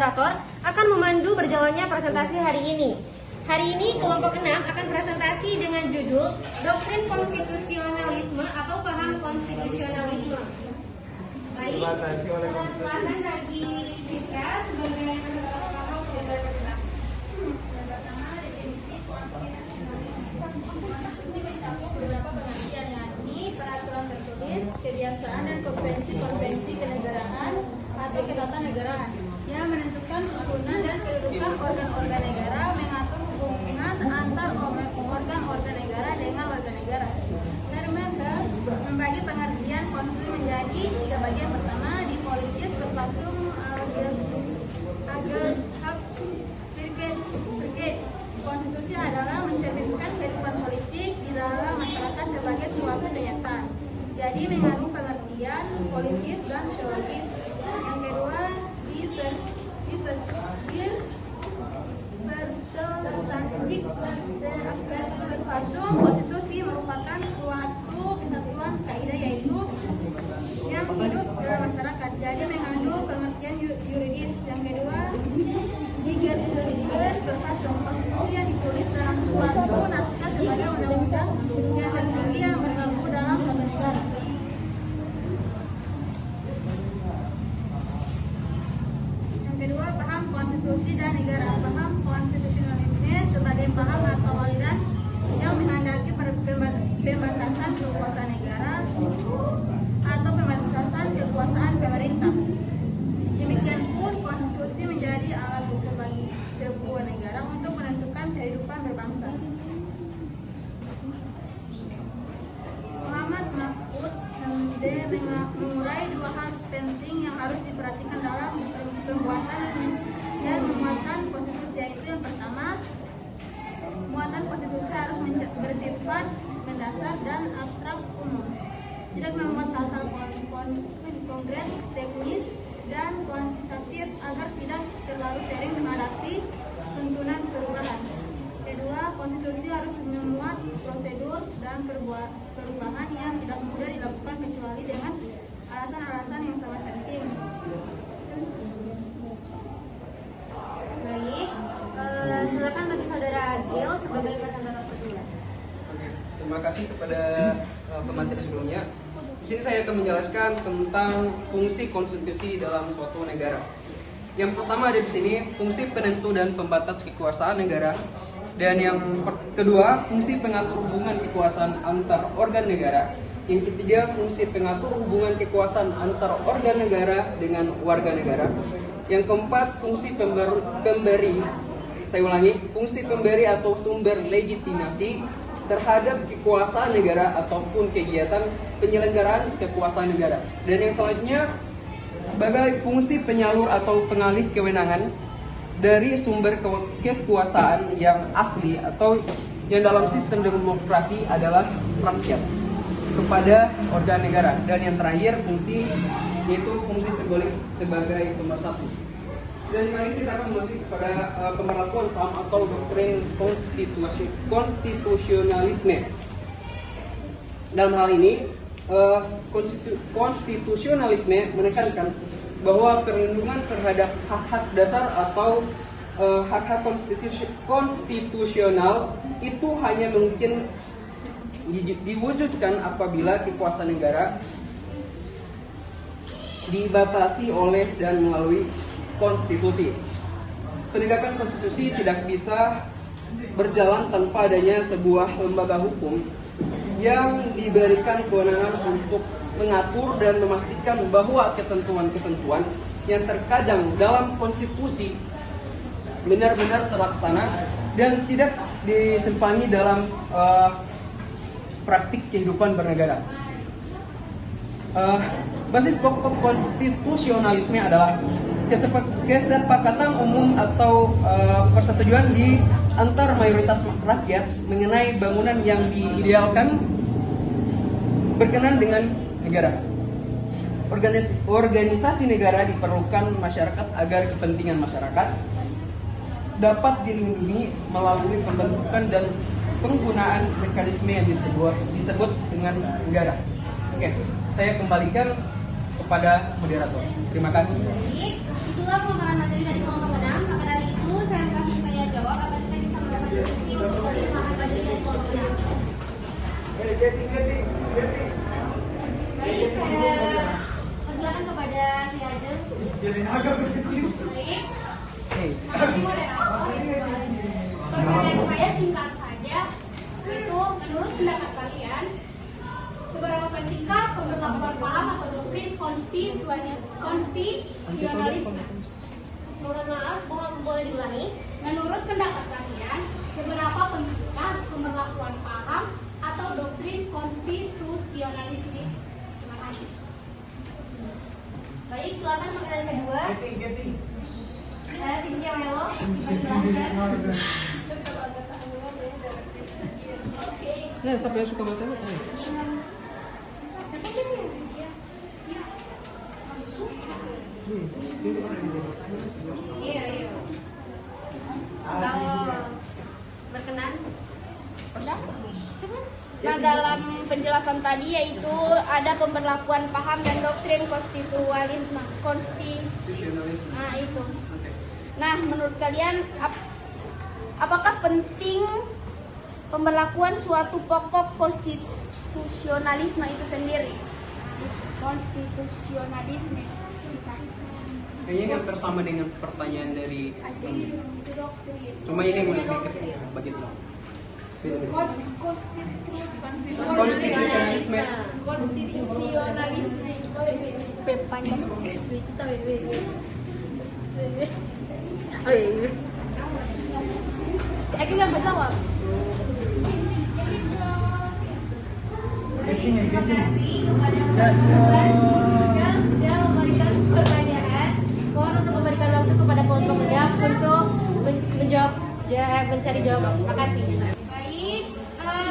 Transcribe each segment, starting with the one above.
moderator akan memandu berjalannya presentasi hari ini. Hari ini kelompok 6 akan presentasi dengan judul Doktrin Konstitusionalisme atau Paham Konstitusionalisme. Baik, silakan bagi kita sebagai paham presentasi. Beberapa pengertian, yakni peraturan tertulis, kebiasaan dan konvensi kenegaraan atau ketatanegaraan yang menentukan susunan dan kedudukan organ-organ negara, mengatur hubungan antar organ-organ negara dengan warga negara. Permendagri membagi pengertian konstitusi menjadi 3 bagian. Pertama, di politis berpasung konstitusi adalah mencerminkan kehidupan politik di dalam masyarakat sebagai suatu kenyataan. Jadi mengandung pengertian politis dan teologis. Yang kedua, berfasum konstitusi merupakan suatu kesatuan kaidah yaitu yang hidup dalam masyarakat. Jadi mengandung pengertian yuridis. Yang kedua, berfasum konstitusi yang ditulis dalam suatu naskah sebagai undang-undang yang tertinggi yang berlaku dalam suatu negara. Yang kedua, paham konstitusi dan negara. Paham konstitusionalisme sebagai paham atau aliran yang menghendaki pembatasan kekuasaan negara atau pembatasan kekuasaan pemerintah. Demikian pun konstitusi menjadi alat ukur bagi sebuah negara untuk menentukan kehidupan berbangsa. Muhammad Mahfud MD memulai 2 hal penting yang harus diperhatikan dalam pembuatan dan memuatan konstitusi, yaitu yang pertama, muatan konstitusi harus bersifat mendasar dan abstrak umum, tidak memuat hal-hal konkret, teknis, dan kuantitatif agar tidak terlalu sering menghadapi tuntunan perubahan. Kedua, konstitusi harus memuat prosedur dan perubahan yang tidak mudah dilakukan kecuali dengan alasan-alasan yang sangat penting. Baik, silakan bagi saudara Agil sebagai kata-kata kedua. Terima kasih kepada pemateri sebelumnya. Di sini saya akan menjelaskan tentang fungsi konstitusi dalam suatu negara. Yang pertama ada di sini fungsi penentu dan pembatas kekuasaan negara, dan yang kedua fungsi pengatur hubungan kekuasaan antar organ negara. Yang ketiga fungsi pengatur hubungan kekuasaan antar organ negara dengan warga negara. Yang keempat fungsi pemberi. Saya ulangi, fungsi pemberi atau sumber legitimasi terhadap kekuasaan negara ataupun kegiatan penyelenggaraan kekuasaan negara. Dan yang selanjutnya sebagai fungsi penyalur atau pengalih kewenangan dari sumber kekuasaan yang asli atau yang dalam sistem demokrasi adalah rakyat kepada organ negara. Dan yang terakhir fungsi yaitu fungsi simbolik sebagai pemersatu. Dan kali ini kita akan masuk kepada pemberlakuan paham atau doktrin konstitusionalisme. Dalam hal ini, konstitusionalisme menekankan bahwa perlindungan terhadap hak-hak dasar atau hak-hak konstitusional itu hanya mungkin diwujudkan apabila kekuasaan negara dibatasi oleh dan melalui konstitusi. Penegakan konstitusi tidak bisa berjalan tanpa adanya sebuah lembaga hukum yang diberikan kewenangan untuk mengatur dan memastikan bahwa ketentuan-ketentuan yang terkadang dalam konstitusi benar-benar terlaksana dan tidak disimpangi dalam praktik kehidupan bernegara. Basis pokok konstitusionalisme adalah kesepakatan umum atau persetujuan di antar mayoritas rakyat mengenai bangunan yang diidealkan berkenan dengan negara. Organisasi negara diperlukan masyarakat agar kepentingan masyarakat dapat dilindungi melalui pembentukan dan penggunaan mekanisme yang disebut dengan negara. Oke, saya kembalikan kepada moderator. Terima kasih. Baik, itulah pemaparan materi dari kelompok 6. Maka dari itu saya jawab agar kita bisa melakukan diskusi untuk lebih paham materi dari kelompok 6. Baik, saya persilakan kepada Si Ajeng. Makasih moderator. Pertanyaan saya singkat saja, itu menurut pendapat kalian, seberapa pentingkah pemberlakuan paham atau doktrin konstitusionalisme? Mohon maaf, boleh diulangi. Menurut pendapat kalian, seberapa pentingkah pemberlakuan paham atau doktrin konstitusionalisme? Terima kasih. Baik, silakan pertanyaan kedua. Saya Cynthia Melo, menjelaskan. Ya, siapa yang suka baca? Iya. Kalau berkenan. Nah, dalam penjelasan tadi yaitu ada pemberlakuan paham dan doktrin konstitusionalisme. Konstitusionalisme. Nah, itu. Oke. Nah, menurut kalian apakah penting pemberlakuan suatu pokok konstitusionalisme itu sendiri? Konstitusionalisme. Kayaknya ini hampir sama dengan pertanyaan dari sebelumnya. Itu doktrin. Cuma ini yang lebih begitu. Konstitusionalisme. Konstitusionalisme. Panjang. Aku yang menjawab. Baik, terima kasih kepada teman-teman yang sudah memberikan pertanyaan. Mohon untuk memberikan waktu kepada kelompok 6 untuk mencari jawaban. Terima kasih. Baik,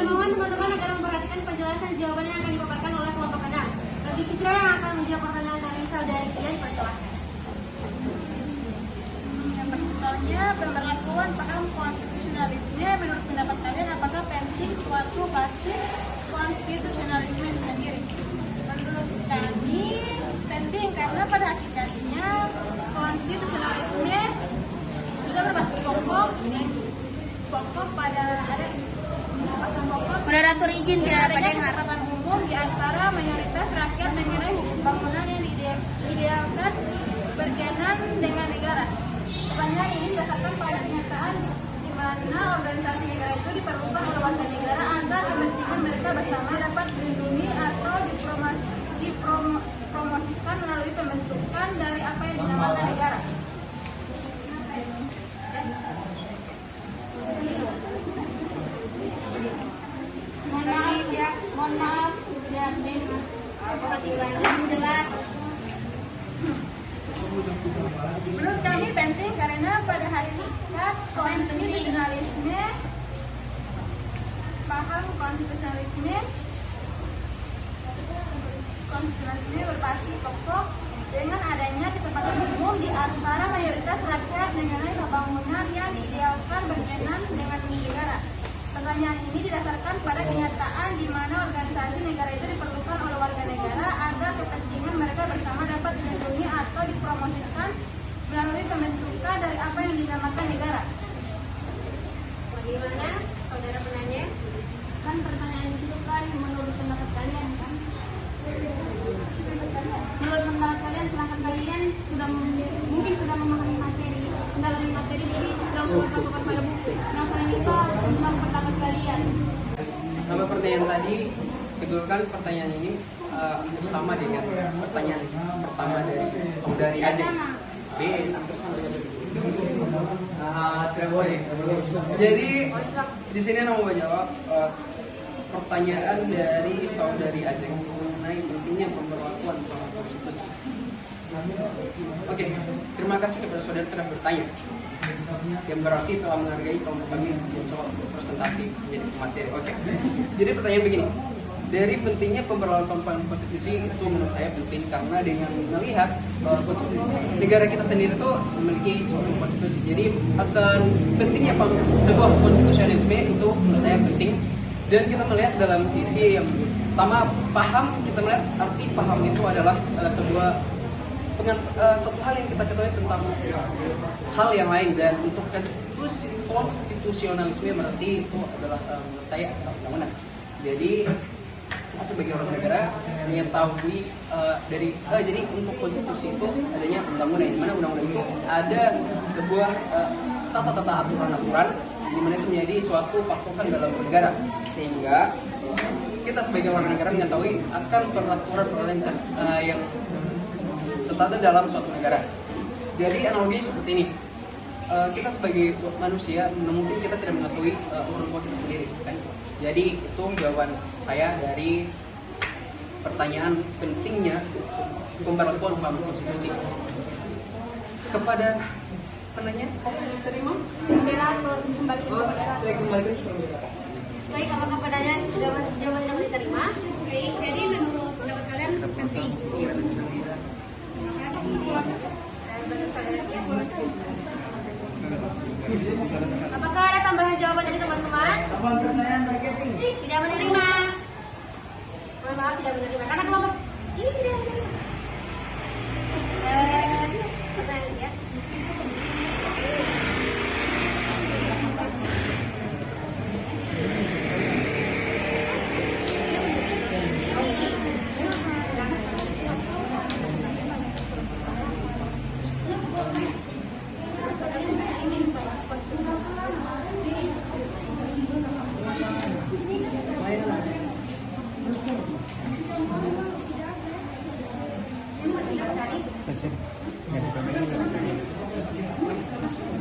mohon teman-teman agar memperhatikan penjelasan jawaban yang akan dipaparkan oleh kelompok 6. Bagi Citra yang akan menjawab pertanyaan dari saudari Tia, dipersilakan. Soalnya pemberlakuan paham konstitusionalisme menurut pendapat kalian apakah penting suatu basis konstitusionalisme itu sendiri? Menurut kami penting karena pada hakikatnya konstitusionalisme sudah berbasis pokok pada ada pasal pokok. Moderator izin tidak dapat dengar. Kesepakatan umum di antara mayoritas rakyat mengenai bangunan yang diidealkan berkenan dengan negara. Pertanyaan ini didasarkan pada kenyataan di mana organisasi negara itu diperlukan oleh warga negara agar kepentingan mereka bersama dapat dilindungi atau dipromosikan melalui pembentukan dari apa yang dinamakan negara. Mohon maaf, sudah dengar. Jelas. Menurut kami penting karena pada hari ini paham konstitusionalisme berbasis pokok dengan adanya kesepakatan umum di antara mayoritas rakyat mengenai pembangunan yang diidealkan berkenan dengan negara. Pertanyaan ini didasarkan pada kenyataan di mana organisasi negara itu diperlukan oleh warga negara agar kepentingan mereka bersama dapat dilindungi atau dipromosikan melalui pembentukan dari apa yang dinamakan negara. Bagaimana, saudara penanya? Kan pertanyaan di situ kan menurut pendapat kalian kan? Menurut pendapat kalian, sedangkan kalian mungkin sudah memahami materi, mendalami materi, jadi langsung berpatokan pada buku. Nah, selain itu tentang pendapat kalian. Nama pertanyaan tadi, kedulkan pertanyaan ini sama dengan pertanyaan pertama dari saudari Ajeng. Hampir sama saja. Jadi di sini aku mau jawab pertanyaan dari saudari Ajeng mengenai pentingnya pemberlakuan konstitusi. Oke, terima kasih kepada saudara telah bertanya. Yang berarti telah menghargai kelompok kami yang telah presentasi menjadi materi. Oke. Jadi pertanyaan begini. Dari pentingnya pemberlakuan konstitusi itu menurut saya penting karena dengan melihat negara kita sendiri itu memiliki suatu konstitusi. Jadi akan pentingnya sebuah konstitusionalisme itu menurut saya penting. Dan kita melihat dalam sisi yang pertama paham, kita melihat arti paham itu adalah sebuah satu hal yang kita ketahui tentang hal yang lain, dan untuk konstitusionalisme berarti itu adalah saya undang-undang. Jadi kita sebagai orang negara mengetahui jadi untuk konstitusi itu adanya undang-undang, di mana undang-undang itu ada sebuah tata-tata aturan-aturan di mana itu menjadi suatu patokan dalam negara, sehingga kita sebagai orang negara mengetahui akan peraturan-peraturan yang tertata dalam suatu negara. Jadi analoginya seperti ini. Kita sebagai manusia mungkin kita tidak mengetahui orang tua kita sendiri, kan? Jadi itu jawaban saya dari pertanyaan pentingnya pemberlakuan paham konstitusi. Kepada penanya, terima? Moderator kembali ke Saya kembali ke Baik, apakah padanya jawaban yang diterima? Baik, jadi menurut pendapat kalian penting. Apakah ada tambahan jawaban dari teman-teman? Tidak menerima. Mohon maaf, tidak menerima. Karena kelompok ini tidak menerima. Pertanyaan ya.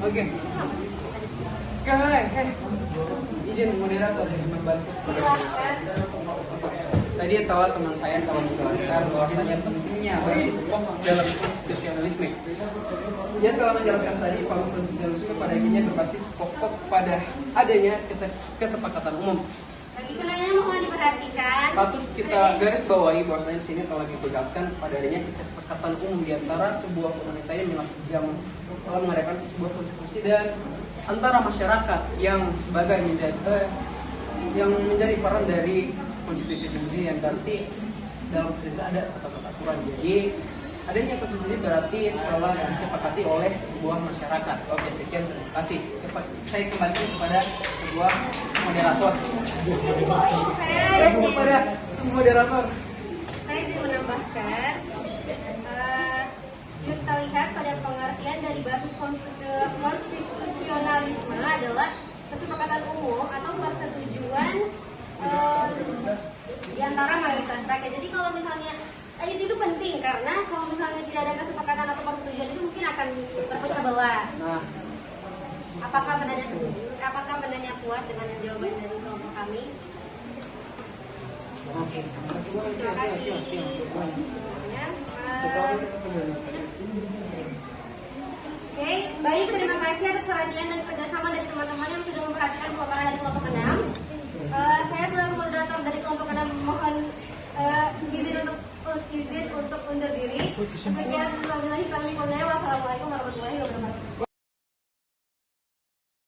Oke. Izin moderator yang membantu. Tadi teman saya telah menjelaskan bahwasanya pentingnya basis pokok dalam konstitusionalisme. Dia telah menjelaskan tadi bahwa konstitusionalisme pada akhirnya berbasis pokok pada adanya kesepakatan umum. Bagi penanya mohon diperhatikan. Patut kita garis bawahi bahwasanya di sini telah ditegaskan pada adanya kesepakatan umum di antara sebuah pemerintah yang telah mengadakan sebuah konstitusi dan antara masyarakat yang sebagai menjadi peran dari konstitusi yang berarti dalam konstitusi ada tata-tata aturan. Jadi adanya konstitusi berarti telah disepakati oleh sebuah masyarakat. Oke, sekian, terima kasih. Saya kembali kepada sebuah moderator. Saya Kepada semua moderator. Saya ingin menambahkan, kita lihat pada pengertian dari basis konstitusionalisme adalah kesepakatan umum atau persetujuan di antara mayoritas rakyat. Jadi kalau misalnya itu penting karena kalau misalnya tidak ada kesepakatan atau persetujuan itu mungkin akan terpecah belah. Nah, Apakah penanya kuat dengan jawaban dari kelompok kami? oke. Terima kasih. Ya, Oke, baik, terima kasih atas perhatian dan kerjasama dari teman-teman yang sudah memperhatikan pemaparan dari kelompok 6. Saya selaku moderator dari kelompok 6 mohon izin untuk undur diri. Sekian, wabillahi taufiq wal hidayah. Wassalamualaikum